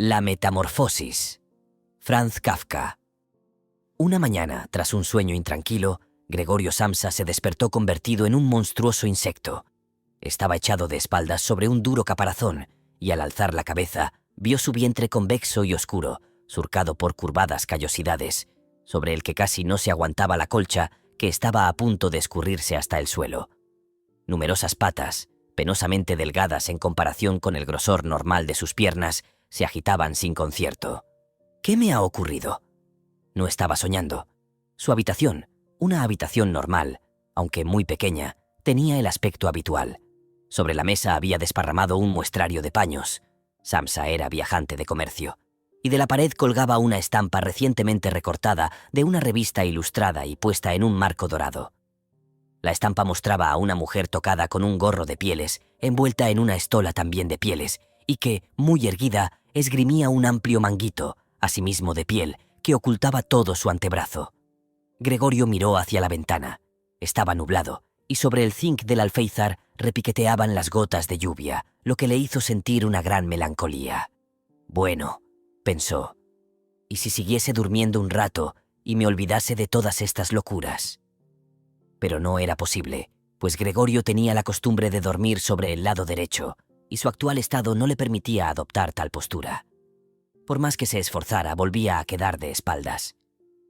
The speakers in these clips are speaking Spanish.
La metamorfosis. Franz Kafka. Una mañana, tras un sueño intranquilo, Gregorio Samsa se despertó convertido en un monstruoso insecto. Estaba echado de espaldas sobre un duro caparazón y al alzar la cabeza vio su vientre convexo y oscuro, surcado por curvadas callosidades, sobre el que casi no se aguantaba la colcha que estaba a punto de escurrirse hasta el suelo. Numerosas patas, penosamente delgadas en comparación con el grosor normal de sus piernas, se agitaban sin concierto. ¿Qué me ha ocurrido? No estaba soñando. Su habitación, una habitación normal, aunque muy pequeña, tenía el aspecto habitual. Sobre la mesa había desparramado un muestrario de paños. Samsa era viajante de comercio. Y de la pared colgaba una estampa recientemente recortada de una revista ilustrada y puesta en un marco dorado. La estampa mostraba a una mujer tocada con un gorro de pieles, envuelta en una estola también de pieles, y que, muy erguida, esgrimía un amplio manguito, asimismo de piel, que ocultaba todo su antebrazo. Gregorio miró hacia la ventana. Estaba nublado, y sobre el zinc del alféizar repiqueteaban las gotas de lluvia, lo que le hizo sentir una gran melancolía. Bueno, pensó, ¿y si siguiese durmiendo un rato y me olvidase de todas estas locuras? Pero no era posible, pues Gregorio tenía la costumbre de dormir sobre el lado derecho, y su actual estado no le permitía adoptar tal postura. Por más que se esforzara, volvía a quedar de espaldas.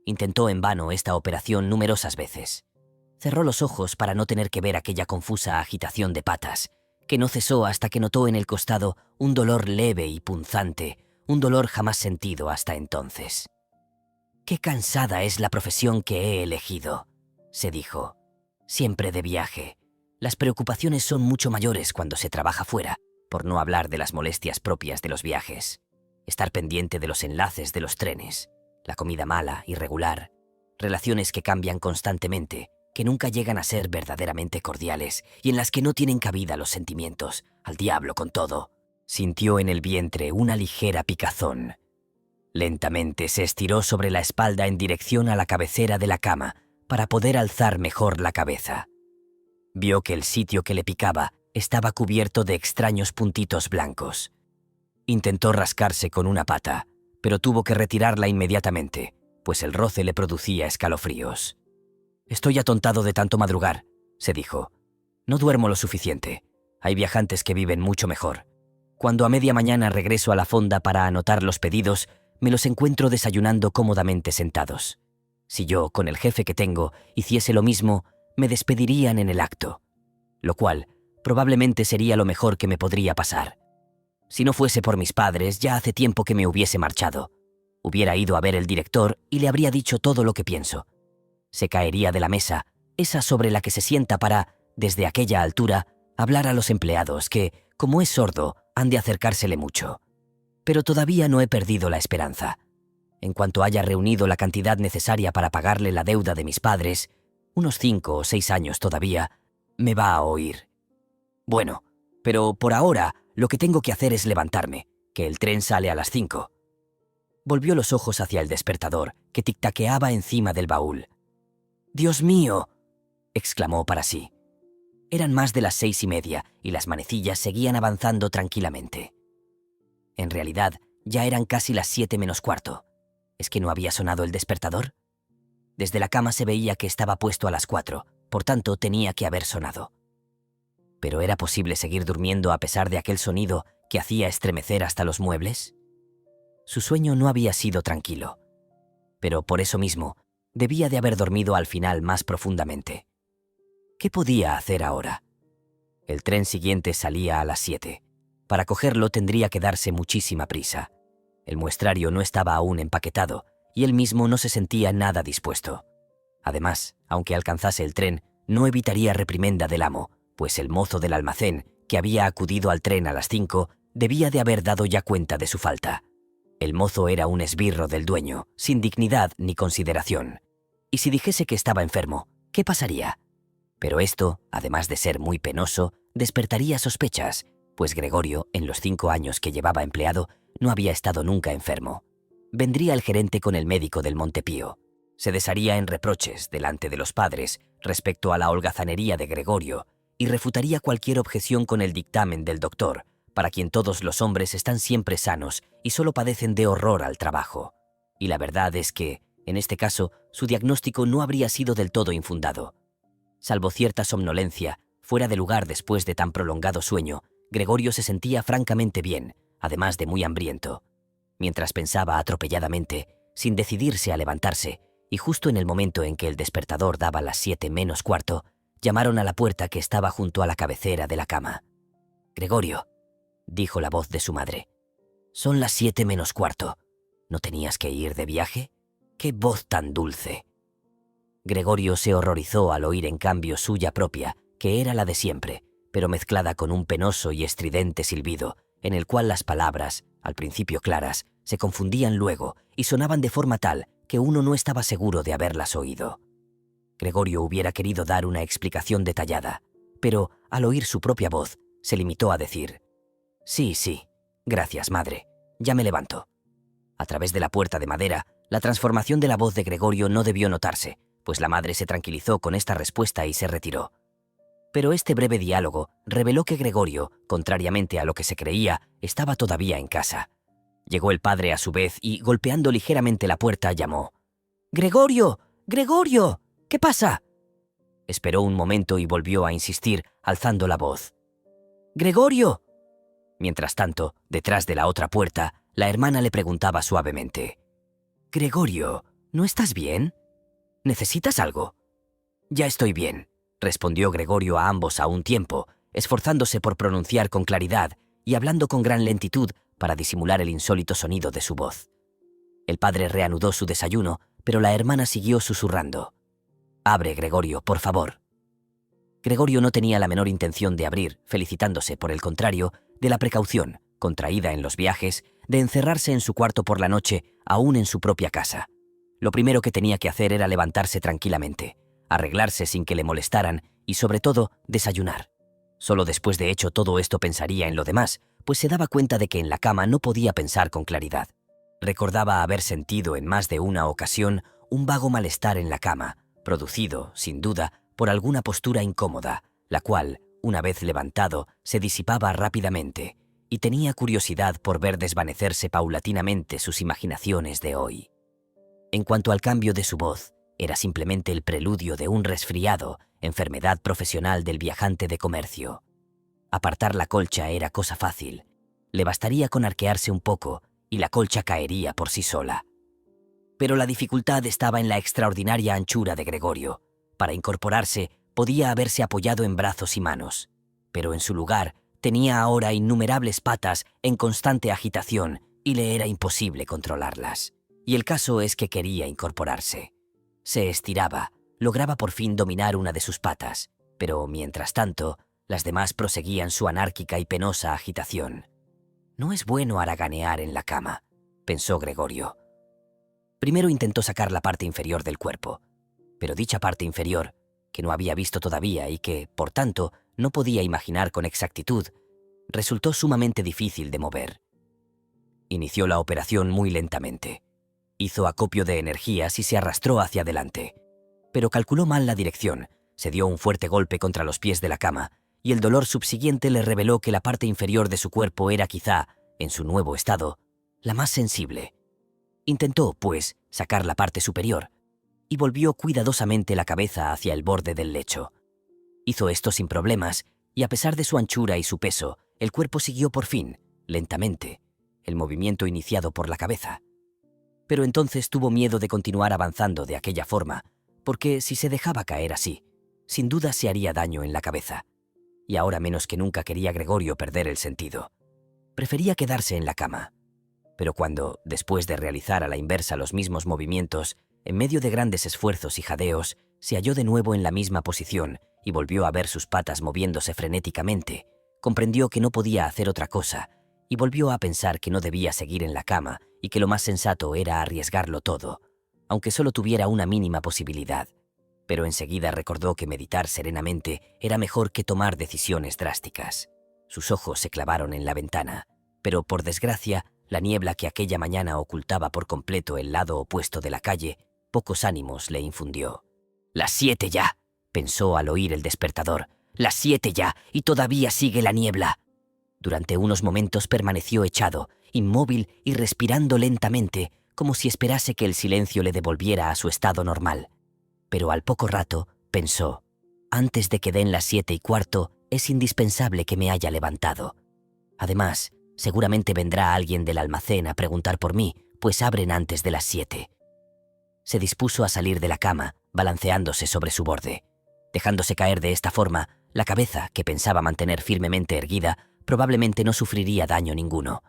Intentó en vano esta operación numerosas veces. Cerró los ojos para no tener que ver aquella confusa agitación de patas, que no cesó hasta que notó en el costado un dolor leve y punzante, un dolor jamás sentido hasta entonces. «Qué cansada es la profesión que he elegido», se dijo. «Siempre de viaje. Las preocupaciones son mucho mayores cuando se trabaja fuera, por no hablar de las molestias propias de los viajes. Estar pendiente de los enlaces de los trenes, la comida mala, irregular, relaciones que cambian constantemente, que nunca llegan a ser verdaderamente cordiales y en las que no tienen cabida los sentimientos. Al diablo con todo». Sintió en el vientre una ligera picazón. Lentamente se estiró sobre la espalda en dirección a la cabecera de la cama para poder alzar mejor la cabeza. Vio que el sitio que le picaba estaba cubierto de extraños puntitos blancos. Intentó rascarse con una pata, pero tuvo que retirarla inmediatamente, pues el roce le producía escalofríos. «Estoy atontado de tanto madrugar», se dijo. «No duermo lo suficiente. Hay viajantes que viven mucho mejor. Cuando a media mañana regreso a la fonda para anotar los pedidos, me los encuentro desayunando cómodamente sentados. Si yo, con el jefe que tengo, hiciese lo mismo, me despedirían en el acto, lo cual probablemente sería lo mejor que me podría pasar. Si no fuese por mis padres, ya hace tiempo que me hubiese marchado. Hubiera ido a ver el director y le habría dicho todo lo que pienso. Se caería de la mesa, esa sobre la que se sienta para, desde aquella altura, hablar a los empleados que, como es sordo, han de acercársele mucho. Pero todavía no he perdido la esperanza. En cuanto haya reunido la cantidad necesaria para pagarle la deuda de mis padres, unos 5 o 6 años todavía, me va a oír. Bueno, pero por ahora lo que tengo que hacer es levantarme, que el tren sale a las 5. Volvió los ojos hacia el despertador, que tic-taqueaba encima del baúl. «¡Dios mío!», exclamó para sí. Eran más de las 6:30 y las manecillas seguían avanzando tranquilamente. En realidad, ya eran casi las 7 menos cuarto. ¿Es que no había sonado el despertador? Desde la cama se veía que estaba puesto a las 4, por tanto tenía que haber sonado. ¿Pero era posible seguir durmiendo a pesar de aquel sonido que hacía estremecer hasta los muebles? Su sueño no había sido tranquilo, pero por eso mismo debía de haber dormido al final más profundamente. ¿Qué podía hacer ahora? El tren siguiente salía a las 7. Para cogerlo tendría que darse muchísima prisa. El muestrario no estaba aún empaquetado y él mismo no se sentía nada dispuesto. Además, aunque alcanzase el tren, no evitaría reprimenda del amo, pues el mozo del almacén, que había acudido al tren a las 5, debía de haber dado ya cuenta de su falta. El mozo era un esbirro del dueño, sin dignidad ni consideración. Y si dijese que estaba enfermo, ¿qué pasaría? Pero esto, además de ser muy penoso, despertaría sospechas, pues Gregorio, en los 5 años que llevaba empleado, no había estado nunca enfermo. Vendría el gerente con el médico del Montepío. Se desharía en reproches delante de los padres respecto a la holgazanería de Gregorio y refutaría cualquier objeción con el dictamen del doctor, para quien todos los hombres están siempre sanos y solo padecen de horror al trabajo. Y la verdad es que, en este caso, su diagnóstico no habría sido del todo infundado. Salvo cierta somnolencia, fuera de lugar después de tan prolongado sueño, Gregorio se sentía francamente bien, además de muy hambriento. Mientras pensaba atropelladamente, sin decidirse a levantarse, y justo en el momento en que el despertador daba las 7:45, llamaron a la puerta que estaba junto a la cabecera de la cama. «Gregorio», dijo la voz de su madre, «son las 7:15. ¿No tenías que ir de viaje? ¡Qué voz tan dulce!». Gregorio se horrorizó al oír en cambio suya propia, que era la de siempre, pero mezclada con un penoso y estridente silbido, en el cual las palabras, al principio claras, se confundían luego y sonaban de forma tal que uno no estaba seguro de haberlas oído. Gregorio hubiera querido dar una explicación detallada, pero, al oír su propia voz, se limitó a decir: «Sí, sí, gracias, madre, ya me levanto». A través de la puerta de madera, la transformación de la voz de Gregorio no debió notarse, pues la madre se tranquilizó con esta respuesta y se retiró. Pero este breve diálogo reveló que Gregorio, contrariamente a lo que se creía, estaba todavía en casa. Llegó el padre a su vez y, golpeando ligeramente la puerta, llamó: «¡Gregorio! ¡Gregorio! ¿Qué pasa?». Esperó un momento y volvió a insistir, alzando la voz: «¡Gregorio!». Mientras tanto, detrás de la otra puerta, la hermana le preguntaba suavemente: «Gregorio, ¿no estás bien? ¿Necesitas algo?». «Ya estoy bien», respondió Gregorio a ambos a un tiempo, esforzándose por pronunciar con claridad y hablando con gran lentitud para disimular el insólito sonido de su voz. El padre reanudó su desayuno, pero la hermana siguió susurrando: «Abre, Gregorio, por favor». Gregorio no tenía la menor intención de abrir, felicitándose, por el contrario, de la precaución, contraída en los viajes, de encerrarse en su cuarto por la noche, aún en su propia casa. Lo primero que tenía que hacer era levantarse tranquilamente, arreglarse sin que le molestaran y, sobre todo, desayunar. Solo después de hecho todo esto pensaría en lo demás, pues se daba cuenta de que en la cama no podía pensar con claridad. Recordaba haber sentido en más de una ocasión un vago malestar en la cama, producido, sin duda, por alguna postura incómoda, la cual, una vez levantado, se disipaba rápidamente, y tenía curiosidad por ver desvanecerse paulatinamente sus imaginaciones de hoy. En cuanto al cambio de su voz, era simplemente el preludio de un resfriado, enfermedad profesional del viajante de comercio. Apartar la colcha era cosa fácil. Le bastaría con arquearse un poco y la colcha caería por sí sola. Pero la dificultad estaba en la extraordinaria anchura de Gregorio. Para incorporarse, podía haberse apoyado en brazos y manos, pero en su lugar tenía ahora innumerables patas en constante agitación y le era imposible controlarlas. Y el caso es que quería incorporarse. Se estiraba, lograba por fin dominar una de sus patas, pero mientras tanto, las demás proseguían su anárquica y penosa agitación. «No es bueno haraganear en la cama», pensó Gregorio. Primero intentó sacar la parte inferior del cuerpo, pero dicha parte inferior, que no había visto todavía y que, por tanto, no podía imaginar con exactitud, resultó sumamente difícil de mover. Inició la operación muy lentamente. Hizo acopio de energías y se arrastró hacia adelante. Pero calculó mal la dirección, se dio un fuerte golpe contra los pies de la cama, y el dolor subsiguiente le reveló que la parte inferior de su cuerpo era quizá, en su nuevo estado, la más sensible. Intentó, pues, sacar la parte superior, y volvió cuidadosamente la cabeza hacia el borde del lecho. Hizo esto sin problemas, y a pesar de su anchura y su peso, el cuerpo siguió por fin, lentamente, el movimiento iniciado por la cabeza. Pero entonces tuvo miedo de continuar avanzando de aquella forma, porque si se dejaba caer así, sin duda se haría daño en la cabeza. Y ahora menos que nunca quería Gregorio perder el sentido. Prefería quedarse en la cama. Pero cuando, después de realizar a la inversa los mismos movimientos, en medio de grandes esfuerzos y jadeos, se halló de nuevo en la misma posición y volvió a ver sus patas moviéndose frenéticamente, comprendió que no podía hacer otra cosa y volvió a pensar que no debía seguir en la cama y que lo más sensato era arriesgarlo todo, aunque solo tuviera una mínima posibilidad. Pero enseguida recordó que meditar serenamente era mejor que tomar decisiones drásticas. Sus ojos se clavaron en la ventana, pero por desgracia, la niebla que aquella mañana ocultaba por completo el lado opuesto de la calle, pocos ánimos le infundió. «Las 7 ya», pensó al oír el despertador. «Las 7 ya, y todavía sigue la niebla». Durante unos momentos permaneció echado, inmóvil y respirando lentamente, como si esperase que el silencio le devolviera a su estado normal. Pero al poco rato pensó: antes de que den las 7:15, es indispensable que me haya levantado. Además, seguramente vendrá alguien del almacén a preguntar por mí, pues abren antes de las 7. Se dispuso a salir de la cama, balanceándose sobre su borde. Dejándose caer de esta forma, la cabeza, que pensaba mantener firmemente erguida, probablemente no sufriría daño ninguno.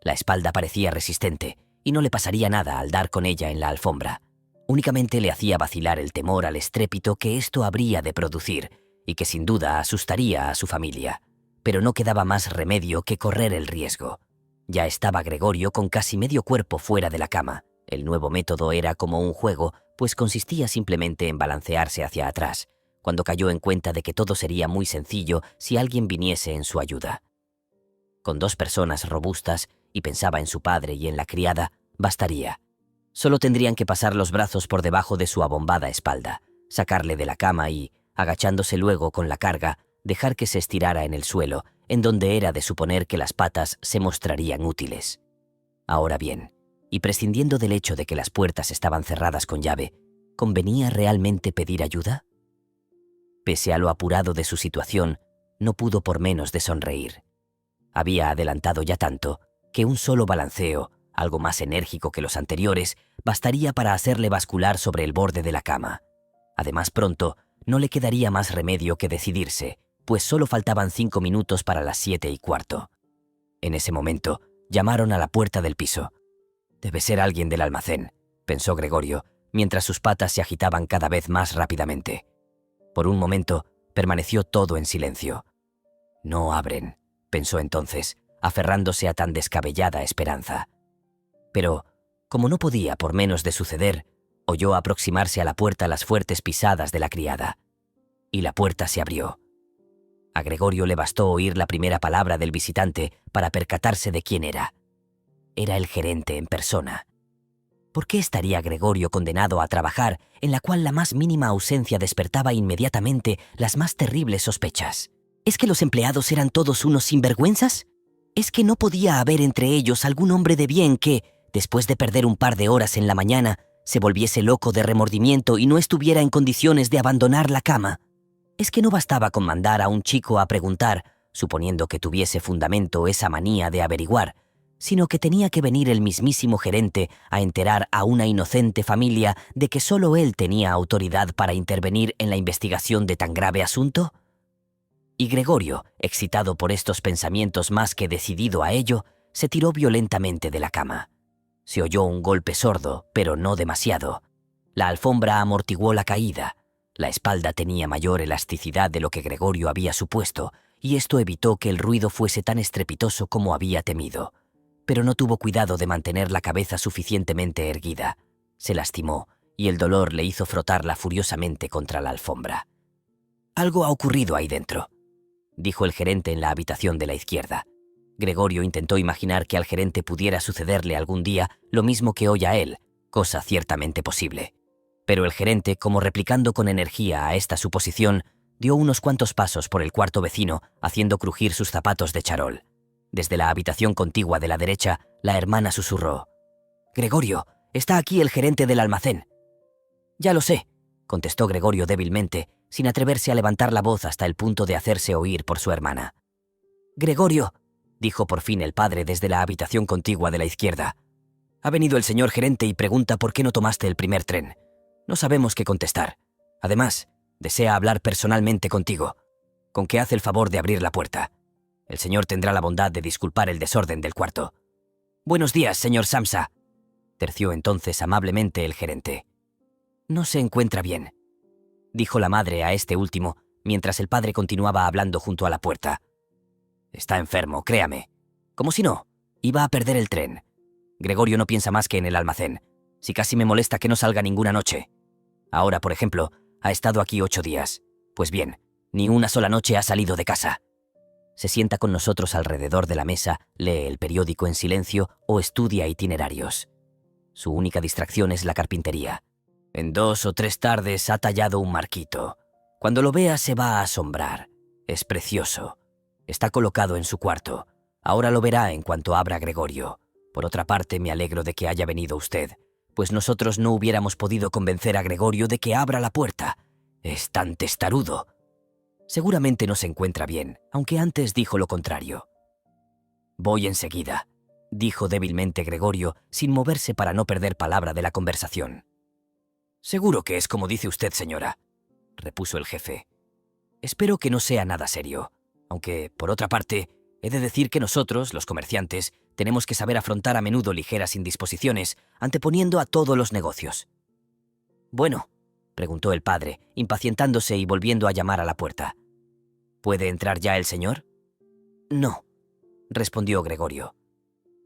La espalda parecía resistente, y no le pasaría nada al dar con ella en la alfombra. Únicamente le hacía vacilar el temor al estrépito que esto habría de producir, y que sin duda asustaría a su familia. Pero no quedaba más remedio que correr el riesgo. Ya estaba Gregorio con casi medio cuerpo fuera de la cama. El nuevo método era como un juego, pues consistía simplemente en balancearse hacia atrás, cuando cayó en cuenta de que todo sería muy sencillo si alguien viniese en su ayuda. Con 2 personas robustas, y pensaba en su padre y en la criada, bastaría. Solo tendrían que pasar los brazos por debajo de su abombada espalda, sacarle de la cama y, agachándose luego con la carga, dejar que se estirara en el suelo, en donde era de suponer que las patas se mostrarían útiles. Ahora bien, y prescindiendo del hecho de que las puertas estaban cerradas con llave, ¿convenía realmente pedir ayuda? Pese a lo apurado de su situación, no pudo por menos de sonreír. Había adelantado ya tanto que un solo balanceo, algo más enérgico que los anteriores, bastaría para hacerle bascular sobre el borde de la cama. Además, pronto no le quedaría más remedio que decidirse, pues solo faltaban 5 minutos para las 7:15. En ese momento, llamaron a la puerta del piso. «Debe ser alguien del almacén», pensó Gregorio, mientras sus patas se agitaban cada vez más rápidamente. Por un momento, permaneció todo en silencio. «No abren», pensó entonces, aferrándose a tan descabellada esperanza. Pero, como no podía por menos de suceder, oyó aproximarse a la puerta las fuertes pisadas de la criada. Y la puerta se abrió. A Gregorio le bastó oír la primera palabra del visitante para percatarse de quién era. Era el gerente en persona. ¿Por qué estaría Gregorio condenado a trabajar en la cual la más mínima ausencia despertaba inmediatamente las más terribles sospechas? ¿Es que los empleados eran todos unos sinvergüenzas? ¿Es que no podía haber entre ellos algún hombre de bien que, después de perder un par de horas en la mañana, se volviese loco de remordimiento y no estuviera en condiciones de abandonar la cama? ¿Es que no bastaba con mandar a un chico a preguntar, suponiendo que tuviese fundamento esa manía de averiguar, sino que tenía que venir el mismísimo gerente a enterar a una inocente familia de que solo él tenía autoridad para intervenir en la investigación de tan grave asunto? Y Gregorio, excitado por estos pensamientos más que decidido a ello, se tiró violentamente de la cama. Se oyó un golpe sordo, pero no demasiado. La alfombra amortiguó la caída. La espalda tenía mayor elasticidad de lo que Gregorio había supuesto, y esto evitó que el ruido fuese tan estrepitoso como había temido. Pero no tuvo cuidado de mantener la cabeza suficientemente erguida. Se lastimó, y el dolor le hizo frotarla furiosamente contra la alfombra. «Algo ha ocurrido ahí dentro», dijo el gerente en la habitación de la izquierda. Gregorio intentó imaginar que al gerente pudiera sucederle algún día lo mismo que hoy a él, cosa ciertamente posible. Pero el gerente, como replicando con energía a esta suposición, dio unos cuantos pasos por el cuarto vecino, haciendo crujir sus zapatos de charol. Desde la habitación contigua de la derecha, la hermana susurró: «Gregorio, está aquí el gerente del almacén». «Ya lo sé», contestó Gregorio débilmente, sin atreverse a levantar la voz hasta el punto de hacerse oír por su hermana. «Gregorio», dijo por fin el padre desde la habitación contigua de la izquierda, «ha venido el señor gerente y pregunta por qué no tomaste el primer tren. No sabemos qué contestar. Además, desea hablar personalmente contigo. ¿Con qué hace el favor de abrir la puerta? El señor tendrá la bondad de disculpar el desorden del cuarto». «Buenos días, señor Samsa», terció entonces amablemente el gerente. «No se encuentra bien», dijo la madre a este último, mientras el padre continuaba hablando junto a la puerta. «Está enfermo, créame. Como si no, iba a perder el tren. Gregorio no piensa más que en el almacén. Si casi me molesta que no salga ninguna noche. Ahora, por ejemplo, ha estado aquí 8 días. Pues bien, ni una sola noche ha salido de casa. Se sienta con nosotros alrededor de la mesa, lee el periódico en silencio o estudia itinerarios. Su única distracción es la carpintería. En 2 o 3 tardes ha tallado un marquito. Cuando lo vea se va a asombrar. Es precioso. Está colocado en su cuarto. Ahora lo verá en cuanto abra Gregorio. Por otra parte, me alegro de que haya venido usted, pues nosotros no hubiéramos podido convencer a Gregorio de que abra la puerta. Es tan testarudo. Seguramente no se encuentra bien, aunque antes dijo lo contrario. Voy enseguida, dijo débilmente Gregorio, sin moverse para no perder palabra de la conversación. Seguro que es como dice usted, señora, repuso el jefe. Espero que no sea nada serio, aunque, por otra parte, he de decir que nosotros, los comerciantes, tenemos que saber afrontar a menudo ligeras indisposiciones, anteponiendo a todos los negocios. Bueno, preguntó el padre, impacientándose y volviendo a llamar a la puerta. ¿Puede entrar ya el señor? No, respondió Gregorio.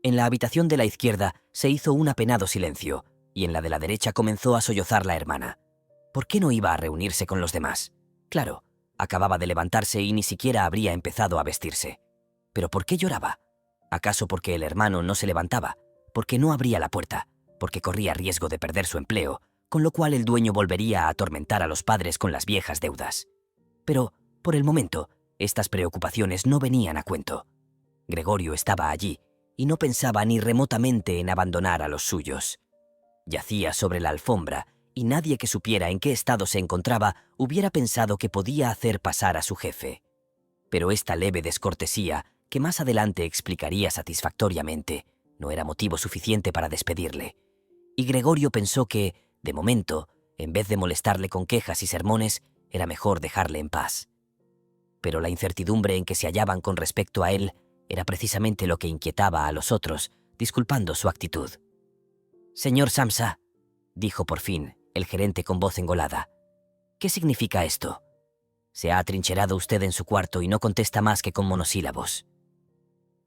En la habitación de la izquierda se hizo un apenado silencio, y en la de la derecha comenzó a sollozar la hermana. ¿Por qué no iba a reunirse con los demás? Claro, acababa de levantarse y ni siquiera habría empezado a vestirse. ¿Pero por qué lloraba? ¿Acaso porque el hermano no se levantaba? ¿Porque no abría la puerta? ¿Porque corría riesgo de perder su empleo, con lo cual el dueño volvería a atormentar a los padres con las viejas deudas? Pero, por el momento, estas preocupaciones no venían a cuento. Gregorio estaba allí, y no pensaba ni remotamente en abandonar a los suyos. Yacía sobre la alfombra, y nadie que supiera en qué estado se encontraba hubiera pensado que podía hacer pasar a su jefe. Pero esta leve descortesía, que más adelante explicaría satisfactoriamente, no era motivo suficiente para despedirle. Y Gregorio pensó que, de momento, en vez de molestarle con quejas y sermones, era mejor dejarle en paz. Pero la incertidumbre en que se hallaban con respecto a él era precisamente lo que inquietaba a los otros, disculpando su actitud. «Señor Samsa», dijo por fin el gerente con voz engolada, «¿qué significa esto? Se ha atrincherado usted en su cuarto y no contesta más que con monosílabos.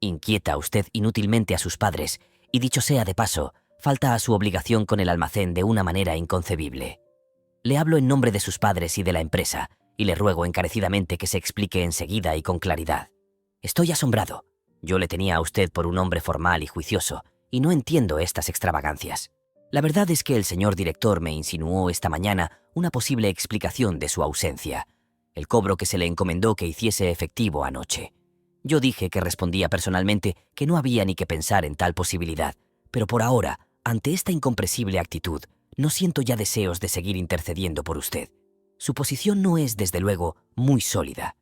Inquieta usted inútilmente a sus padres y, dicho sea de paso, falta a su obligación con el almacén de una manera inconcebible. Le hablo en nombre de sus padres y de la empresa, y le ruego encarecidamente que se explique enseguida y con claridad. Estoy asombrado. Yo le tenía a usted por un hombre formal y juicioso, y no entiendo estas extravagancias. La verdad es que el señor director me insinuó esta mañana una posible explicación de su ausencia, el cobro que se le encomendó que hiciese efectivo anoche. Yo dije que respondía personalmente que no había ni que pensar en tal posibilidad, pero por ahora, ante esta incomprensible actitud, no siento ya deseos de seguir intercediendo por usted. Su posición no es, desde luego, muy sólida.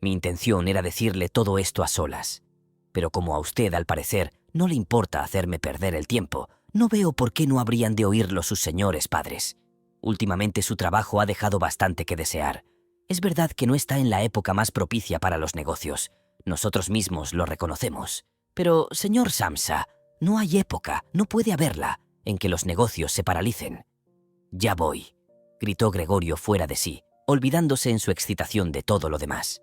Mi intención era decirle todo esto a solas. Pero como a usted, al parecer, no le importa hacerme perder el tiempo, no veo por qué no habrían de oírlo sus señores padres. Últimamente su trabajo ha dejado bastante que desear. Es verdad que no está en la época más propicia para los negocios. Nosotros mismos lo reconocemos. Pero, señor Samsa, no hay época, no puede haberla, en que los negocios se paralicen. «Ya voy», gritó Gregorio fuera de sí, olvidándose en su excitación de todo lo demás.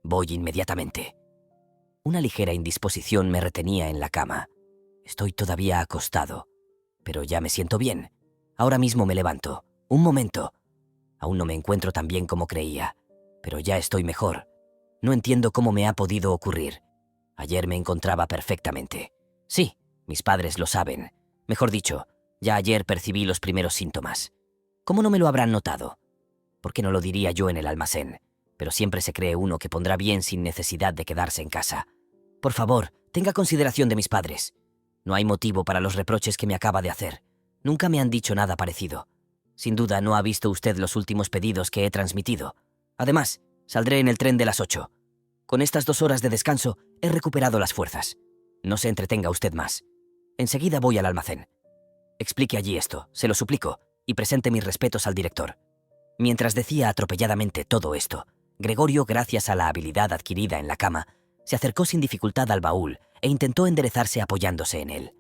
«Voy inmediatamente». Una ligera indisposición me retenía en la cama. Estoy todavía acostado, pero ya me siento bien. Ahora mismo me levanto. Un momento. Aún no me encuentro tan bien como creía, pero ya estoy mejor. No entiendo cómo me ha podido ocurrir. Ayer me encontraba perfectamente. Sí, mis padres lo saben. Mejor dicho, ya ayer percibí los primeros síntomas. ¿Cómo no me lo habrán notado? ¿Por qué no lo diría yo en el almacén? Pero siempre se cree uno que pondrá bien sin necesidad de quedarse en casa. Por favor, tenga consideración de mis padres. No hay motivo para los reproches que me acaba de hacer. Nunca me han dicho nada parecido. Sin duda no ha visto usted los últimos pedidos que he transmitido. Además, saldré en el tren de las 8. Con estas 2 horas de descanso he recuperado las fuerzas. No se entretenga usted más. Enseguida voy al almacén. Explique allí esto, se lo suplico, y presente mis respetos al director. Mientras decía atropelladamente todo esto, Gregorio, gracias a la habilidad adquirida en la cama, se acercó sin dificultad al baúl e intentó enderezarse apoyándose en él.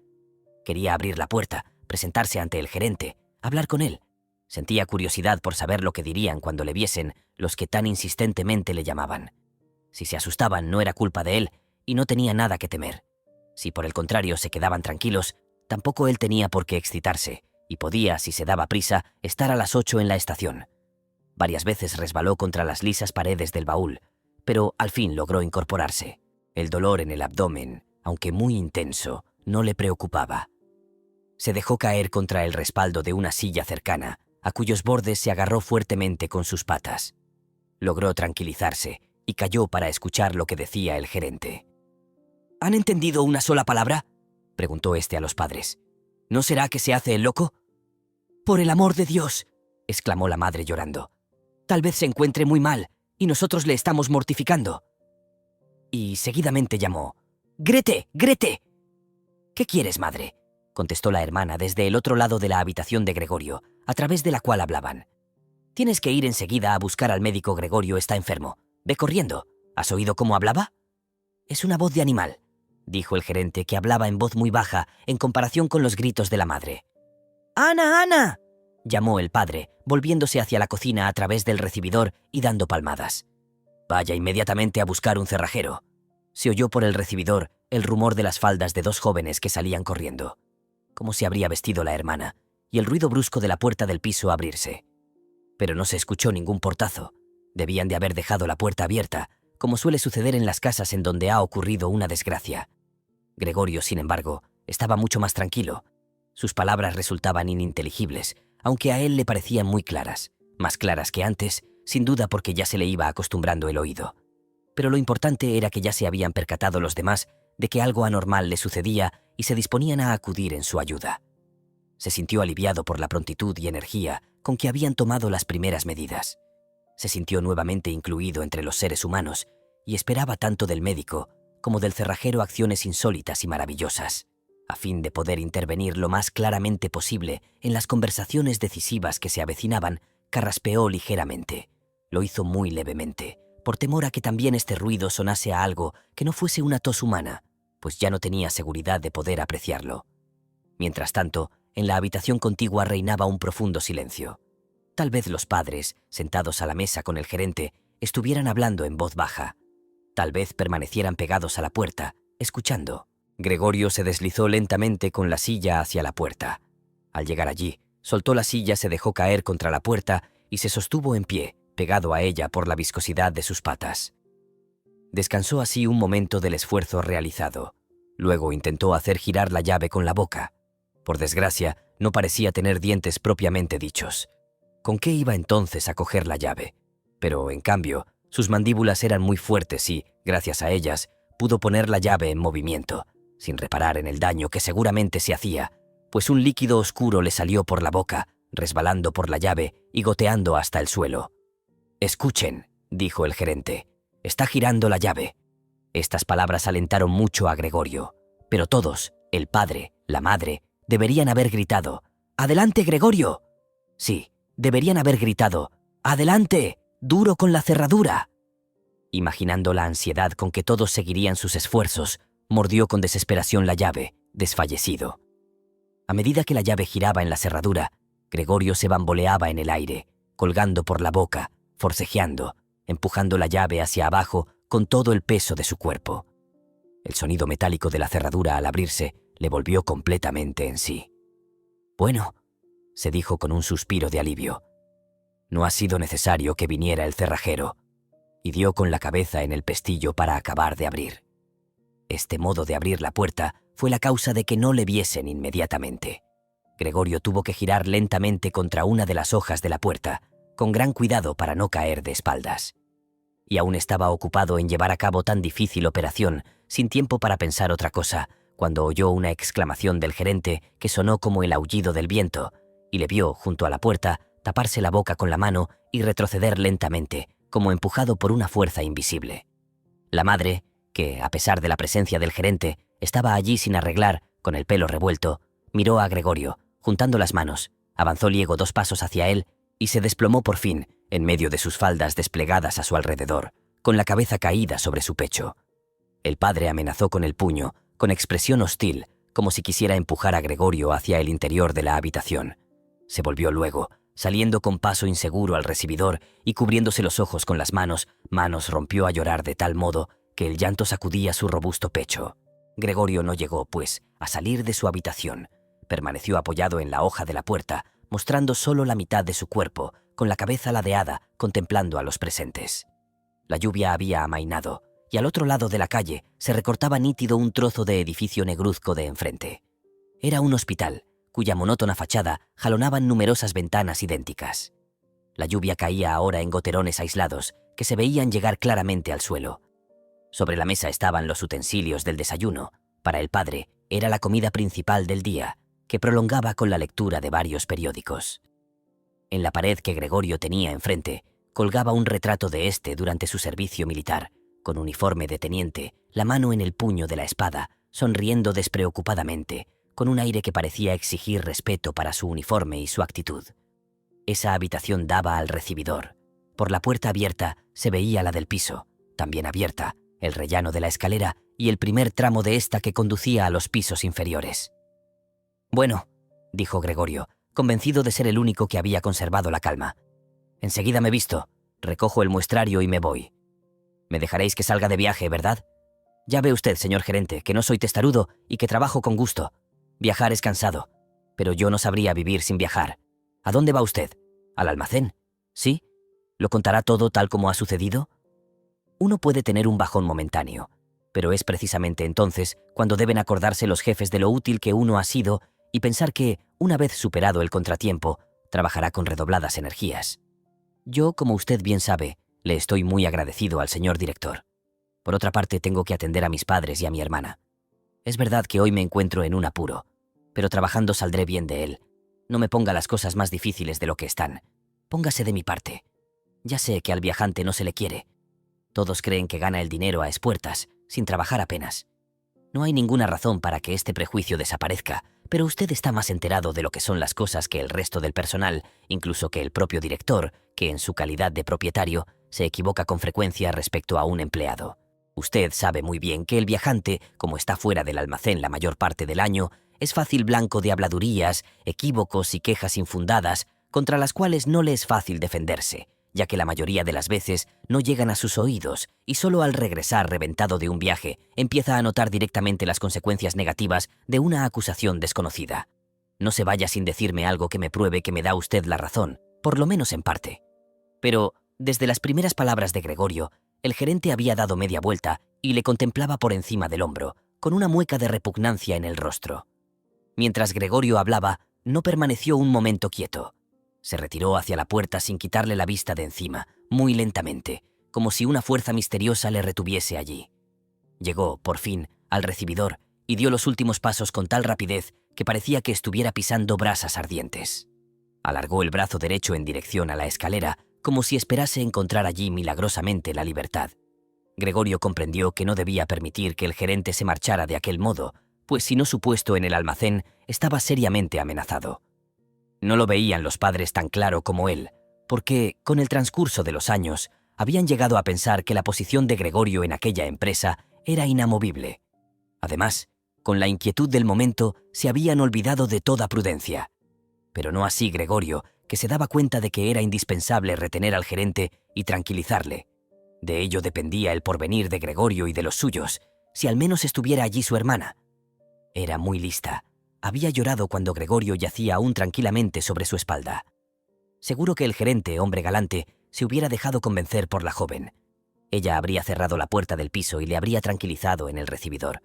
Quería abrir la puerta, presentarse ante el gerente, hablar con él. Sentía curiosidad por saber lo que dirían cuando le viesen los que tan insistentemente le llamaban. Si se asustaban, no era culpa de él y no tenía nada que temer. Si por el contrario se quedaban tranquilos, tampoco él tenía por qué excitarse y podía, si se daba prisa, estar a las 8 en la estación. Varias veces resbaló contra las lisas paredes del baúl, pero al fin logró incorporarse. El dolor en el abdomen, aunque muy intenso, no le preocupaba. Se dejó caer contra el respaldo de una silla cercana, a cuyos bordes se agarró fuertemente con sus patas. Logró tranquilizarse y calló para escuchar lo que decía el gerente. ¿Han entendido una sola palabra?, preguntó este a los padres. ¿No será que se hace el loco? «Por el amor de Dios», exclamó la madre llorando. «Tal vez se encuentre muy mal y nosotros le estamos mortificando». Y seguidamente llamó: «¡Grete! ¡Grete!». «¿Qué quieres, madre?», contestó la hermana desde el otro lado de la habitación de Gregorio, a través de la cual hablaban. «Tienes que ir enseguida a buscar al médico. Gregorio está enfermo. Ve corriendo. ¿Has oído cómo hablaba?». «Es una voz de animal», dijo el gerente, que hablaba en voz muy baja en comparación con los gritos de la madre. «¡Ana, Ana!», llamó el padre, volviéndose hacia la cocina a través del recibidor y dando palmadas. «Vaya inmediatamente a buscar un cerrajero». Se oyó por el recibidor el rumor de las faldas de dos jóvenes que salían corriendo. Cómo se habría vestido la hermana, y el ruido brusco de la puerta del piso abrirse. Pero no se escuchó ningún portazo. Debían de haber dejado la puerta abierta, como suele suceder en las casas en donde ha ocurrido una desgracia. Gregorio, sin embargo, estaba mucho más tranquilo. Sus palabras resultaban ininteligibles, aunque a él le parecían muy claras, más claras que antes, sin duda porque ya se le iba acostumbrando el oído. Pero lo importante era que ya se habían percatado los demás de que algo anormal le sucedía y se disponían a acudir en su ayuda. Se sintió aliviado por la prontitud y energía con que habían tomado las primeras medidas. Se sintió nuevamente incluido entre los seres humanos y esperaba tanto del médico como del cerrajero acciones insólitas y maravillosas, a fin de poder intervenir lo más claramente posible en las conversaciones decisivas que se avecinaban. Carraspeó ligeramente. Lo hizo muy levemente, por temor a que también este ruido sonase a algo que no fuese una tos humana, pues ya no tenía seguridad de poder apreciarlo. Mientras tanto, en la habitación contigua reinaba un profundo silencio. Tal vez los padres, sentados a la mesa con el gerente, estuvieran hablando en voz baja. Tal vez permanecieran pegados a la puerta, escuchando. Gregorio se deslizó lentamente con la silla hacia la puerta. Al llegar allí, soltó la silla, se dejó caer contra la puerta y se sostuvo en pie, pegado a ella por la viscosidad de sus patas. Descansó así un momento del esfuerzo realizado. Luego intentó hacer girar la llave con la boca. Por desgracia, no parecía tener dientes propiamente dichos. ¿Con qué iba entonces a coger la llave? Pero, en cambio, sus mandíbulas eran muy fuertes y, gracias a ellas, pudo poner la llave en movimiento, sin reparar en el daño que seguramente se hacía, pues un líquido oscuro le salió por la boca, resbalando por la llave y goteando hasta el suelo. «Escuchen», dijo el gerente, «está girando la llave». Estas palabras alentaron mucho a Gregorio, pero todos, el padre, la madre, deberían haber gritado: «¡Adelante, Gregorio!». Sí, deberían haber gritado: «¡Adelante! ¡Duro con la cerradura!». Imaginando la ansiedad con que todos seguirían sus esfuerzos, mordió con desesperación la llave, desfallecido. A medida que la llave giraba en la cerradura, Gregorio se bamboleaba en el aire, colgando por la boca, forcejeando, empujando la llave hacia abajo con todo el peso de su cuerpo. El sonido metálico de la cerradura al abrirse le volvió completamente en sí. «Bueno», se dijo con un suspiro de alivio, «no ha sido necesario que viniera el cerrajero», y dio con la cabeza en el pestillo para acabar de abrir. Este modo de abrir la puerta fue la causa de que no le viesen inmediatamente. Gregorio tuvo que girar lentamente contra una de las hojas de la puerta, con gran cuidado para no caer de espaldas. Y aún estaba ocupado en llevar a cabo tan difícil operación, sin tiempo para pensar otra cosa, cuando oyó una exclamación del gerente que sonó como el aullido del viento, y le vio, junto a la puerta, taparse la boca con la mano y retroceder lentamente, como empujado por una fuerza invisible. La madre, que, a pesar de la presencia del gerente, estaba allí sin arreglar, con el pelo revuelto, miró a Gregorio, juntando las manos, avanzó luego 2 pasos hacia él y se desplomó por fin, en medio de sus faldas desplegadas a su alrededor, con la cabeza caída sobre su pecho. El padre amenazó con el puño, con expresión hostil, como si quisiera empujar a Gregorio hacia el interior de la habitación. Se volvió luego, saliendo con paso inseguro al recibidor y cubriéndose los ojos con las manos, rompió a llorar de tal modo que el llanto sacudía su robusto pecho. Gregorio no llegó, pues, a salir de su habitación. Permaneció apoyado en la hoja de la puerta, mostrando solo la mitad de su cuerpo, con la cabeza ladeada, contemplando a los presentes. La lluvia había amainado, y al otro lado de la calle se recortaba nítido un trozo de edificio negruzco de enfrente. Era un hospital, cuya monótona fachada jalonaban numerosas ventanas idénticas. La lluvia caía ahora en goterones aislados, que se veían llegar claramente al suelo. Sobre la mesa estaban los utensilios del desayuno. Para el padre era la comida principal del día, que prolongaba con la lectura de varios periódicos. En la pared que Gregorio tenía enfrente, colgaba un retrato de este durante su servicio militar, con uniforme de teniente, la mano en el puño de la espada, sonriendo despreocupadamente, con un aire que parecía exigir respeto para su uniforme y su actitud. Esa habitación daba al recibidor. Por la puerta abierta se veía la del piso, también abierta, el rellano de la escalera y el primer tramo de esta que conducía a los pisos inferiores. «Bueno», dijo Gregorio, convencido de ser el único que había conservado la calma. «Enseguida me visto, recojo el muestrario y me voy. Me dejaréis que salga de viaje, ¿verdad? Ya ve usted, señor gerente, que no soy testarudo y que trabajo con gusto. Viajar es cansado, pero yo no sabría vivir sin viajar. ¿A dónde va usted? ¿Al almacén? ¿Sí? ¿Lo contará todo tal como ha sucedido?» Uno puede tener un bajón momentáneo, pero es precisamente entonces cuando deben acordarse los jefes de lo útil que uno ha sido y pensar que, una vez superado el contratiempo, trabajará con redobladas energías. Yo, como usted bien sabe, le estoy muy agradecido al señor director. Por otra parte, tengo que atender a mis padres y a mi hermana. Es verdad que hoy me encuentro en un apuro, pero trabajando saldré bien de él. No me ponga las cosas más difíciles de lo que están. Póngase de mi parte. Ya sé que al viajante no se le quiere. Todos creen que gana el dinero a espuertas, sin trabajar apenas. No hay ninguna razón para que este prejuicio desaparezca, pero usted está más enterado de lo que son las cosas que el resto del personal, incluso que el propio director, que en su calidad de propietario, se equivoca con frecuencia respecto a un empleado. Usted sabe muy bien que el viajante, como está fuera del almacén la mayor parte del año, es fácil blanco de habladurías, equívocos y quejas infundadas, contra las cuales no le es fácil defenderse, ya que la mayoría de las veces no llegan a sus oídos y solo al regresar reventado de un viaje empieza a notar directamente las consecuencias negativas de una acusación desconocida. No se vaya sin decirme algo que me pruebe que me da usted la razón, por lo menos en parte. Pero, desde las primeras palabras de Gregorio, el gerente había dado media vuelta y le contemplaba por encima del hombro, con una mueca de repugnancia en el rostro. Mientras Gregorio hablaba, no permaneció un momento quieto. Se retiró hacia la puerta sin quitarle la vista de encima, muy lentamente, como si una fuerza misteriosa le retuviese allí. Llegó, por fin, al recibidor y dio los últimos pasos con tal rapidez que parecía que estuviera pisando brasas ardientes. Alargó el brazo derecho en dirección a la escalera, como si esperase encontrar allí milagrosamente la libertad. Gregorio comprendió que no debía permitir que el gerente se marchara de aquel modo, pues si no su puesto en el almacén estaba seriamente amenazado. No lo veían los padres tan claro como él, porque, con el transcurso de los años, habían llegado a pensar que la posición de Gregorio en aquella empresa era inamovible. Además, con la inquietud del momento, se habían olvidado de toda prudencia. Pero no así Gregorio, que se daba cuenta de que era indispensable retener al gerente y tranquilizarle. De ello dependía el porvenir de Gregorio y de los suyos, si al menos estuviera allí su hermana. Era muy lista. Había llorado cuando Gregorio yacía aún tranquilamente sobre su espalda. Seguro que el gerente, hombre galante, se hubiera dejado convencer por la joven. Ella habría cerrado la puerta del piso y le habría tranquilizado en el recibidor.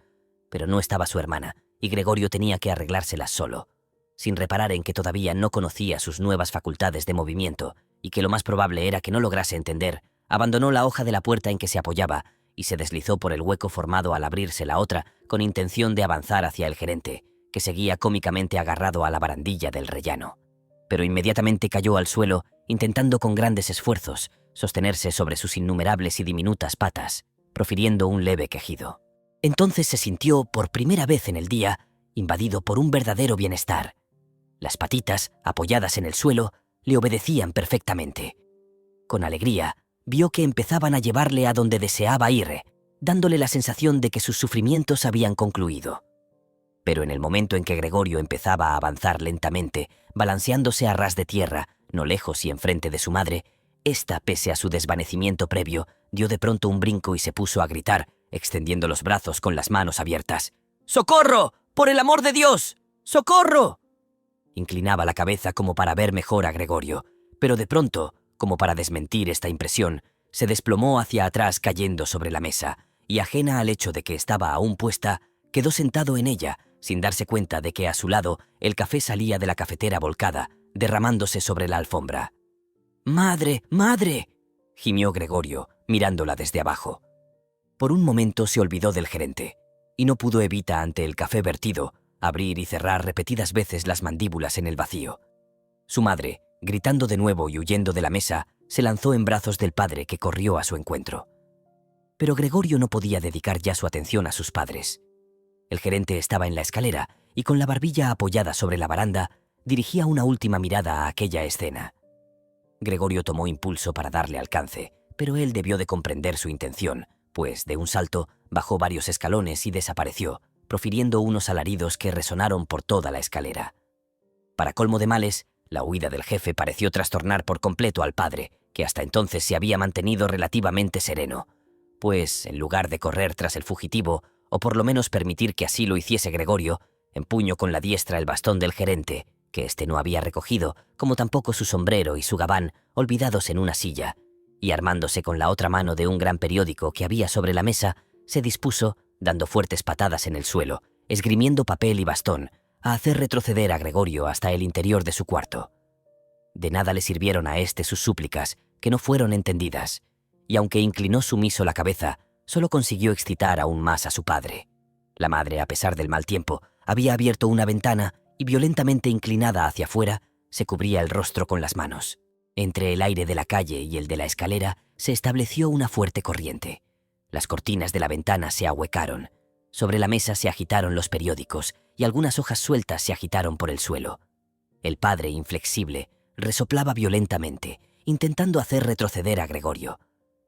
Pero no estaba su hermana, y Gregorio tenía que arreglárselas solo, sin reparar en que todavía no conocía sus nuevas facultades de movimiento y que lo más probable era que no lograse entender. Abandonó la hoja de la puerta en que se apoyaba y se deslizó por el hueco formado al abrirse la otra con intención de avanzar hacia el gerente, que seguía cómicamente agarrado a la barandilla del rellano. Pero inmediatamente cayó al suelo, intentando con grandes esfuerzos sostenerse sobre sus innumerables y diminutas patas, profiriendo un leve quejido. Entonces se sintió, por primera vez en el día, invadido por un verdadero bienestar. Las patitas, apoyadas en el suelo, le obedecían perfectamente. Con alegría, vio que empezaban a llevarle a donde deseaba ir, dándole la sensación de que sus sufrimientos habían concluido. Pero en el momento en que Gregorio empezaba a avanzar lentamente, balanceándose a ras de tierra, no lejos y enfrente de su madre, ésta, pese a su desvanecimiento previo, dio de pronto un brinco y se puso a gritar, extendiendo los brazos con las manos abiertas. ¡Socorro! ¡Por el amor de Dios! ¡Socorro! Inclinaba la cabeza como para ver mejor a Gregorio, pero de pronto, como para desmentir esta impresión, se desplomó hacia atrás cayendo sobre la mesa, y ajena al hecho de que estaba aún puesta, quedó sentado en ella, sin darse cuenta de que a su lado el café salía de la cafetera volcada, derramándose sobre la alfombra. ¡Madre! ¡Madre!, gimió Gregorio, mirándola desde abajo. Por un momento se olvidó del gerente, y no pudo evitar, ante el café vertido, abrir y cerrar repetidas veces las mandíbulas en el vacío. Su madre, gritando de nuevo y huyendo de la mesa, se lanzó en brazos del padre, que corrió a su encuentro. Pero Gregorio no podía dedicar ya su atención a sus padres. El gerente estaba en la escalera y, con la barbilla apoyada sobre la baranda, dirigía una última mirada a aquella escena. Gregorio tomó impulso para darle alcance, pero él debió de comprender su intención, pues, de un salto, bajó varios escalones y desapareció, profiriendo unos alaridos que resonaron por toda la escalera. Para colmo de males, la huida del jefe pareció trastornar por completo al padre, que hasta entonces se había mantenido relativamente sereno, pues, en lugar de correr tras el fugitivo, o por lo menos permitir que así lo hiciese Gregorio, empuñó con la diestra el bastón del gerente, que éste no había recogido, como tampoco su sombrero y su gabán, olvidados en una silla, y armándose con la otra mano de un gran periódico que había sobre la mesa, se dispuso, dando fuertes patadas en el suelo, esgrimiendo papel y bastón, a hacer retroceder a Gregorio hasta el interior de su cuarto. De nada le sirvieron a éste sus súplicas, que no fueron entendidas, y aunque inclinó sumiso la cabeza, solo consiguió excitar aún más a su padre. La madre, a pesar del mal tiempo, había abierto una ventana y, violentamente inclinada hacia afuera, se cubría el rostro con las manos. Entre el aire de la calle y el de la escalera se estableció una fuerte corriente. Las cortinas de la ventana se ahuecaron. Sobre la mesa se agitaron los periódicos y algunas hojas sueltas se agitaron por el suelo. El padre, inflexible, resoplaba violentamente, intentando hacer retroceder a Gregorio.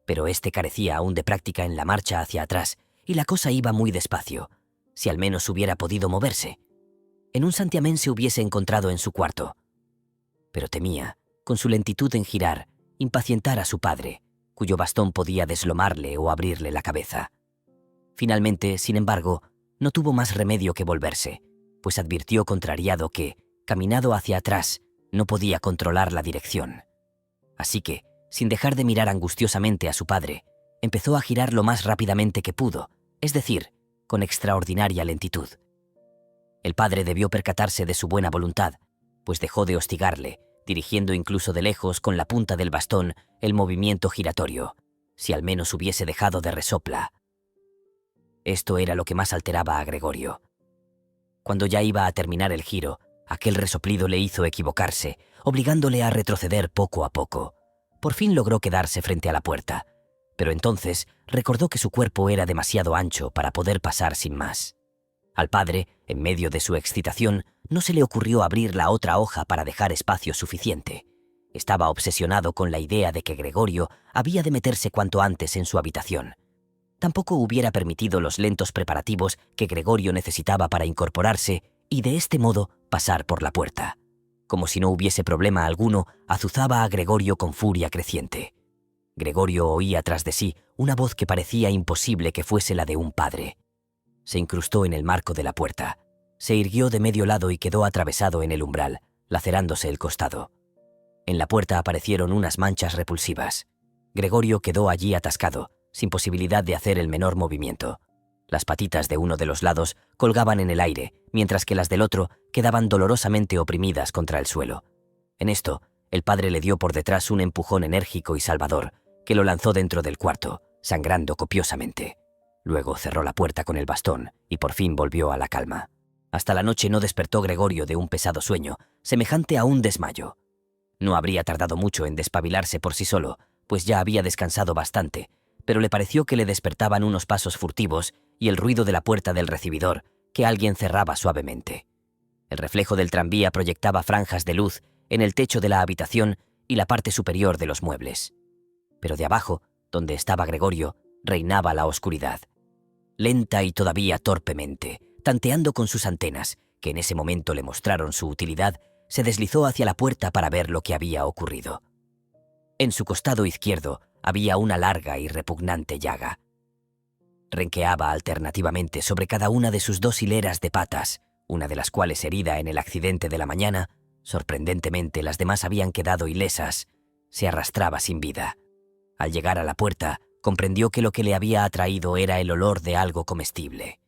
Pero éste carecía aún de práctica en la marcha hacia atrás y la cosa iba muy despacio, si al menos hubiera podido moverse. En un santiamén se hubiese encontrado en su cuarto. Pero temía, con su lentitud en girar, impacientar a su padre, cuyo bastón podía deslomarle o abrirle la cabeza. Finalmente, sin embargo, no tuvo más remedio que volverse, pues advirtió contrariado que, caminado hacia atrás, no podía controlar la dirección. Así que, sin dejar de mirar angustiosamente a su padre, empezó a girar lo más rápidamente que pudo, es decir, con extraordinaria lentitud. El padre debió percatarse de su buena voluntad, pues dejó de hostigarle, dirigiendo incluso de lejos con la punta del bastón el movimiento giratorio, si al menos hubiese dejado de resopla. Esto era lo que más alteraba a Gregorio. Cuando ya iba a terminar el giro, aquel resoplido le hizo equivocarse, obligándole a retroceder poco a poco. Por fin logró quedarse frente a la puerta, pero entonces recordó que su cuerpo era demasiado ancho para poder pasar sin más. Al padre, en medio de su excitación, no se le ocurrió abrir la otra hoja para dejar espacio suficiente. Estaba obsesionado con la idea de que Gregorio había de meterse cuanto antes en su habitación. Tampoco hubiera permitido los lentos preparativos que Gregorio necesitaba para incorporarse y de este modo pasar por la puerta. Como si no hubiese problema alguno, azuzaba a Gregorio con furia creciente. Gregorio oía tras de sí una voz que parecía imposible que fuese la de un padre. Se incrustó en el marco de la puerta, se irguió de medio lado y quedó atravesado en el umbral, lacerándose el costado. En la puerta aparecieron unas manchas repulsivas. Gregorio quedó allí atascado, sin posibilidad de hacer el menor movimiento. Las patitas de uno de los lados colgaban en el aire, mientras que las del otro quedaban dolorosamente oprimidas contra el suelo. En esto, el padre le dio por detrás un empujón enérgico y salvador, que lo lanzó dentro del cuarto, sangrando copiosamente. Luego cerró la puerta con el bastón y por fin volvió a la calma. Hasta la noche no despertó Gregorio de un pesado sueño, semejante a un desmayo. No habría tardado mucho en despabilarse por sí solo, pues ya había descansado bastante, pero le pareció que le despertaban unos pasos furtivos y el ruido de la puerta del recibidor, que alguien cerraba suavemente. El reflejo del tranvía proyectaba franjas de luz en el techo de la habitación y la parte superior de los muebles. Pero de abajo, donde estaba Gregorio, reinaba la oscuridad. Lenta y todavía torpemente, tanteando con sus antenas, que en ese momento le mostraron su utilidad, se deslizó hacia la puerta para ver lo que había ocurrido. En su costado izquierdo había una larga y repugnante llaga. Renqueaba alternativamente sobre cada una de sus dos hileras de patas, una de las cuales herida en el accidente de la mañana, sorprendentemente las demás habían quedado ilesas, se arrastraba sin vida. Al llegar a la puerta, comprendió que lo que le había atraído era el olor de algo comestible.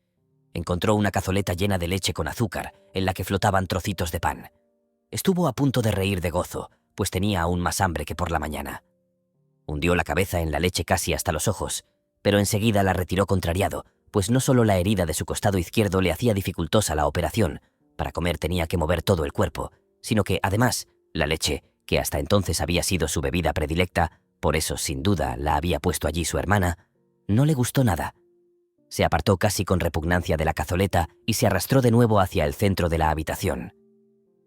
Encontró una cazoleta llena de leche con azúcar, en la que flotaban trocitos de pan. Estuvo a punto de reír de gozo, pues tenía aún más hambre que por la mañana. Hundió la cabeza en la leche casi hasta los ojos, pero enseguida la retiró contrariado, pues no solo la herida de su costado izquierdo le hacía dificultosa la operación, para comer tenía que mover todo el cuerpo, sino que, además, la leche, que hasta entonces había sido su bebida predilecta, por eso sin duda la había puesto allí su hermana, no le gustó nada. Se apartó casi con repugnancia de la cazoleta y se arrastró de nuevo hacia el centro de la habitación.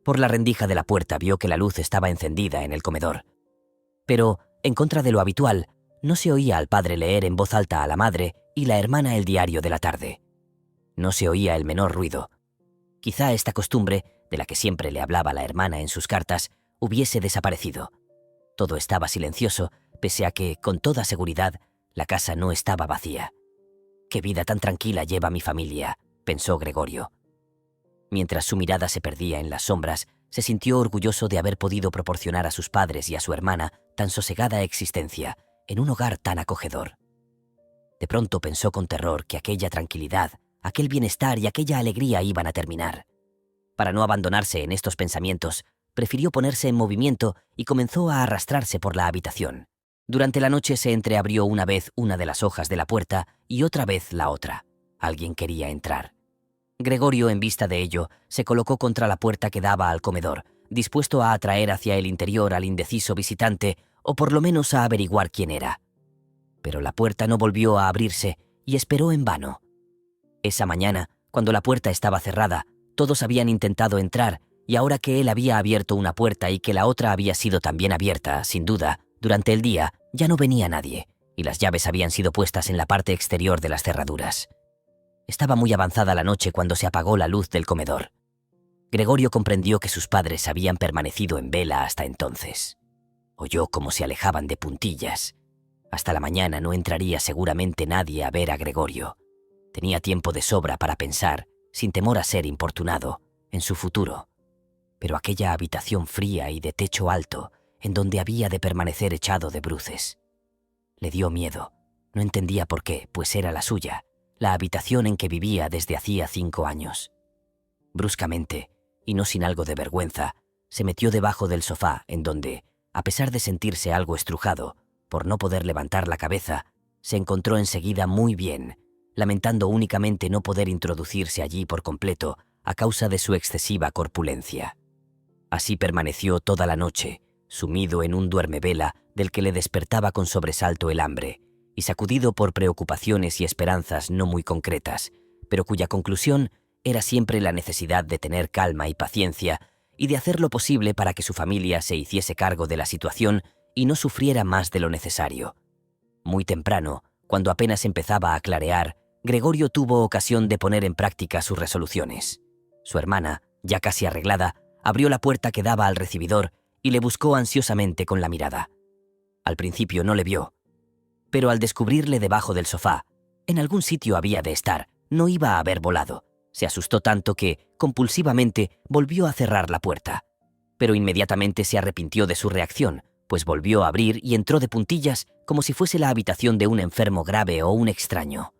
Por la rendija de la puerta vio que la luz estaba encendida en el comedor. Pero, en contra de lo habitual, no se oía al padre leer en voz alta a la madre y la hermana el diario de la tarde. No se oía el menor ruido. Quizá esta costumbre, de la que siempre le hablaba la hermana en sus cartas, hubiese desaparecido. Todo estaba silencioso, pese a que, con toda seguridad, la casa no estaba vacía. «Qué vida tan tranquila lleva mi familia», pensó Gregorio. Mientras su mirada se perdía en las sombras, se sintió orgulloso de haber podido proporcionar a sus padres y a su hermana tan sosegada existencia, en un hogar tan acogedor. De pronto pensó con terror que aquella tranquilidad, aquel bienestar y aquella alegría iban a terminar. Para no abandonarse en estos pensamientos, prefirió ponerse en movimiento y comenzó a arrastrarse por la habitación. Durante la noche se entreabrió una vez una de las hojas de la puerta y otra vez la otra. Alguien quería entrar. Gregorio, en vista de ello, se colocó contra la puerta que daba al comedor, dispuesto a atraer hacia el interior al indeciso visitante o por lo menos a averiguar quién era. Pero la puerta no volvió a abrirse y esperó en vano. Esa mañana, cuando la puerta estaba cerrada, todos habían intentado entrar y ahora que él había abierto una puerta y que la otra había sido también abierta, sin duda, durante el día ya no venía nadie y las llaves habían sido puestas en la parte exterior de las cerraduras. Estaba muy avanzada la noche cuando se apagó la luz del comedor. Gregorio comprendió que sus padres habían permanecido en vela hasta entonces. Oyó cómo se alejaban de puntillas. Hasta la mañana no entraría seguramente nadie a ver a Gregorio. Tenía tiempo de sobra para pensar, sin temor a ser importunado, en su futuro. Pero aquella habitación fría y de techo alto, en donde había de permanecer echado de bruces. Le dio miedo. No entendía por qué, pues era la suya, la habitación en que vivía desde hacía 5 años. Bruscamente, y no sin algo de vergüenza, se metió debajo del sofá, en donde, a pesar de sentirse algo estrujado, por no poder levantar la cabeza, se encontró enseguida muy bien, lamentando únicamente no poder introducirse allí por completo a causa de su excesiva corpulencia. Así permaneció toda la noche, sumido en un duermevela del que le despertaba con sobresalto el hambre, y sacudido por preocupaciones y esperanzas no muy concretas, pero cuya conclusión era siempre la necesidad de tener calma y paciencia y de hacer lo posible para que su familia se hiciese cargo de la situación y no sufriera más de lo necesario. Muy temprano, cuando apenas empezaba a clarear, Gregorio tuvo ocasión de poner en práctica sus resoluciones. Su hermana, ya casi arreglada, abrió la puerta que daba al recibidor y le buscó ansiosamente con la mirada. Al principio no le vio, pero al descubrirle debajo del sofá, en algún sitio había de estar, no iba a haber volado. Se asustó tanto que, compulsivamente, volvió a cerrar la puerta. Pero inmediatamente se arrepintió de su reacción, pues volvió a abrir y entró de puntillas como si fuese la habitación de un enfermo grave o un extraño.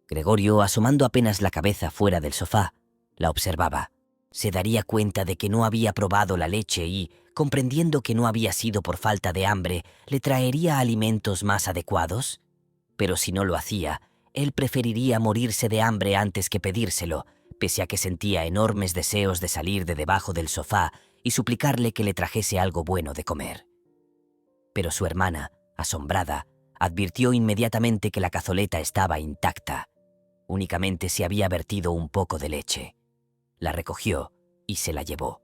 Gregorio, asomando apenas la cabeza fuera del sofá, la observaba. Se daría cuenta de que no había probado la leche y, comprendiendo que no había sido por falta de hambre, ¿le traería alimentos más adecuados? Pero si no lo hacía, él preferiría morirse de hambre antes que pedírselo, pese a que sentía enormes deseos de salir de debajo del sofá y suplicarle que le trajese algo bueno de comer. Pero su hermana, asombrada, advirtió inmediatamente que la cazoleta estaba intacta. Únicamente se había vertido un poco de leche. La recogió y se la llevó.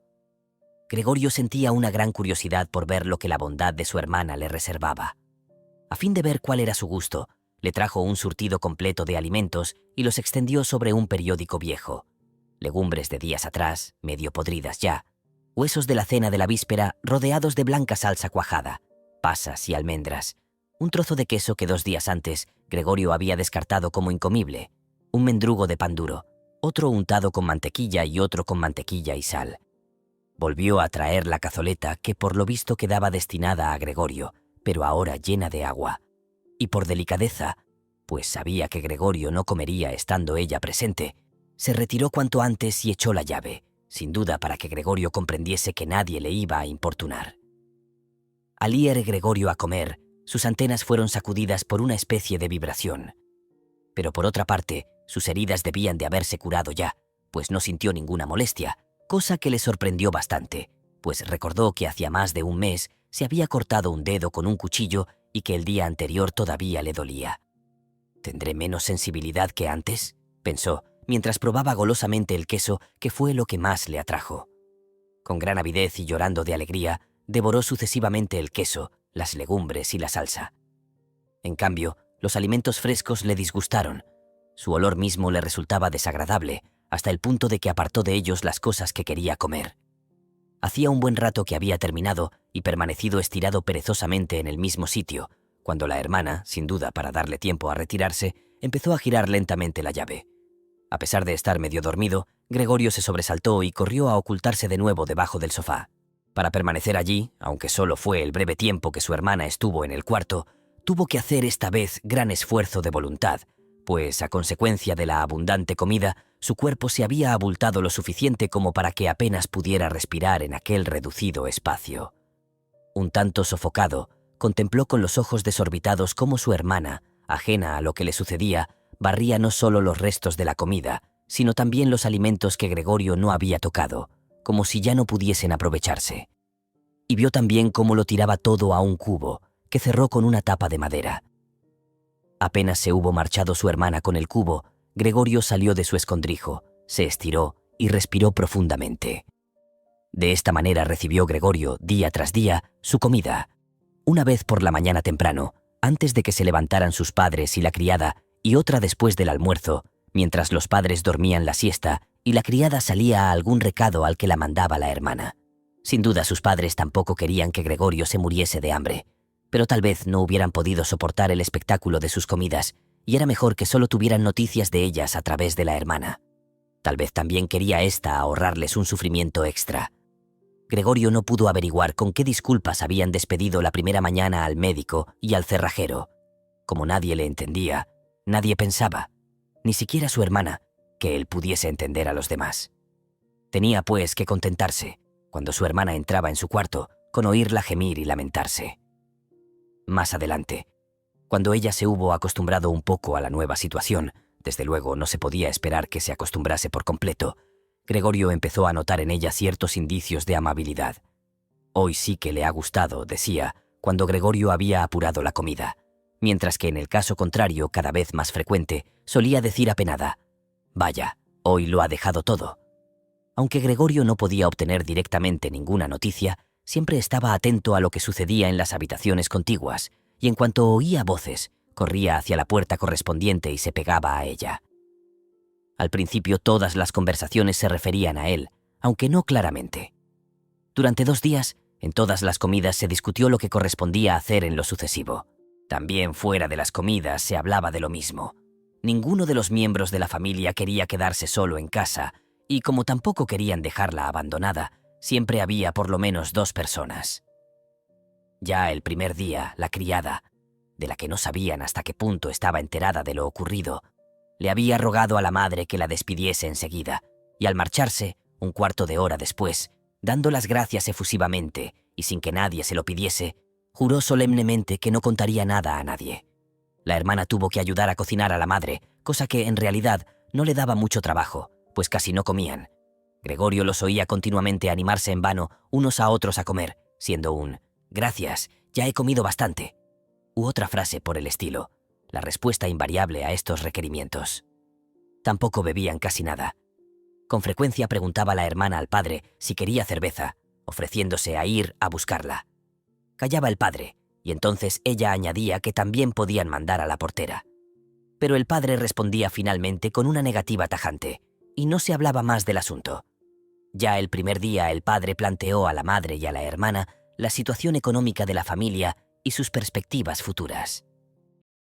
Gregorio sentía una gran curiosidad por ver lo que la bondad de su hermana le reservaba. A fin de ver cuál era su gusto, le trajo un surtido completo de alimentos y los extendió sobre un periódico viejo. Legumbres de días atrás, medio podridas ya, huesos de la cena de la víspera rodeados de blanca salsa cuajada, pasas y almendras, un trozo de queso que 2 días antes Gregorio había descartado como incomible, un mendrugo de pan duro, otro untado con mantequilla y otro con mantequilla y sal. Volvió a traer la cazoleta que por lo visto quedaba destinada a Gregorio, pero ahora llena de agua. Y por delicadeza, pues sabía que Gregorio no comería estando ella presente, se retiró cuanto antes y echó la llave, sin duda para que Gregorio comprendiese que nadie le iba a importunar. Al ir Gregorio a comer, Sus antenas fueron sacudidas por una especie de vibración. Pero por otra parte, sus heridas debían de haberse curado ya, pues no sintió ninguna molestia, cosa que le sorprendió bastante, pues recordó que hacía más de un mes se había cortado un dedo con un cuchillo y que el día anterior todavía le dolía. ¿Tendré menos sensibilidad que antes?, pensó, mientras probaba golosamente el queso, que fue lo que más le atrajo. Con gran avidez y llorando de alegría, devoró sucesivamente el queso, las legumbres y la salsa. En cambio, los alimentos frescos le disgustaron. Su olor mismo le resultaba desagradable, hasta el punto de que apartó de ellos las cosas que quería comer. Hacía un buen rato que había terminado y permanecido estirado perezosamente en el mismo sitio, cuando la hermana, sin duda para darle tiempo a retirarse, empezó a girar lentamente la llave. A pesar de estar medio dormido, Gregorio se sobresaltó y corrió a ocultarse de nuevo debajo del sofá. Para permanecer allí, aunque solo fue el breve tiempo que su hermana estuvo en el cuarto, tuvo que hacer esta vez gran esfuerzo de voluntad, pues a consecuencia de la abundante comida, su cuerpo se había abultado lo suficiente como para que apenas pudiera respirar en aquel reducido espacio. Un tanto sofocado, contempló con los ojos desorbitados cómo su hermana, ajena a lo que le sucedía, barría no solo los restos de la comida, sino también los alimentos que Gregorio no había tocado, como si ya no pudiesen aprovecharse. Y vio también cómo lo tiraba todo a un cubo, que cerró con una tapa de madera. Apenas se hubo marchado su hermana con el cubo, Gregorio salió de su escondrijo, se estiró y respiró profundamente. De esta manera recibió Gregorio, día tras día, su comida. Una vez por la mañana temprano, antes de que se levantaran sus padres y la criada, y otra después del almuerzo, mientras los padres dormían la siesta y la criada salía a algún recado al que la mandaba la hermana. Sin duda sus padres tampoco querían que Gregorio se muriese de hambre, pero tal vez no hubieran podido soportar el espectáculo de sus comidas, y era mejor que solo tuvieran noticias de ellas a través de la hermana. Tal vez también quería ésta ahorrarles un sufrimiento extra. Gregorio no pudo averiguar con qué disculpas habían despedido la primera mañana al médico y al cerrajero. Como nadie le entendía, nadie pensaba, ni siquiera su hermana, que él pudiese entender a los demás. Tenía, pues, que contentarse, cuando su hermana entraba en su cuarto, con oírla gemir y lamentarse. Más adelante, cuando ella se hubo acostumbrado un poco a la nueva situación, desde luego no se podía esperar que se acostumbrase por completo, Gregorio empezó a notar en ella ciertos indicios de amabilidad. Hoy sí que le ha gustado, decía, cuando Gregorio había apurado la comida, mientras que en el caso contrario, cada vez más frecuente, solía decir apenada, «Vaya, hoy lo ha dejado todo». Aunque Gregorio no podía obtener directamente ninguna noticia, siempre estaba atento a lo que sucedía en las habitaciones contiguas, y en cuanto oía voces, corría hacia la puerta correspondiente y se pegaba a ella. Al principio todas las conversaciones se referían a él, aunque no claramente. Durante 2 días, en todas las comidas se discutió lo que correspondía hacer en lo sucesivo. También fuera de las comidas se hablaba de lo mismo. Ninguno de los miembros de la familia quería quedarse solo en casa, y como tampoco querían dejarla abandonada, siempre había por lo menos 2 personas. Ya el primer día, la criada, de la que no sabían hasta qué punto estaba enterada de lo ocurrido, le había rogado a la madre que la despidiese enseguida, y al marcharse, un cuarto de hora después, dando las gracias efusivamente y sin que nadie se lo pidiese, juró solemnemente que no contaría nada a nadie. La hermana tuvo que ayudar a cocinar a la madre, cosa que en realidad no le daba mucho trabajo, pues casi no comían. Gregorio los oía continuamente animarse en vano unos a otros a comer, siendo un «gracias, ya he comido bastante», u otra frase por el estilo, la respuesta invariable a estos requerimientos. Tampoco bebían casi nada. Con frecuencia preguntaba la hermana al padre si quería cerveza, ofreciéndose a ir a buscarla. Callaba el padre, y entonces ella añadía que también podían mandar a la portera. Pero el padre respondía finalmente con una negativa tajante, y no se hablaba más del asunto. Ya el primer día el padre planteó a la madre y a la hermana la situación económica de la familia y sus perspectivas futuras.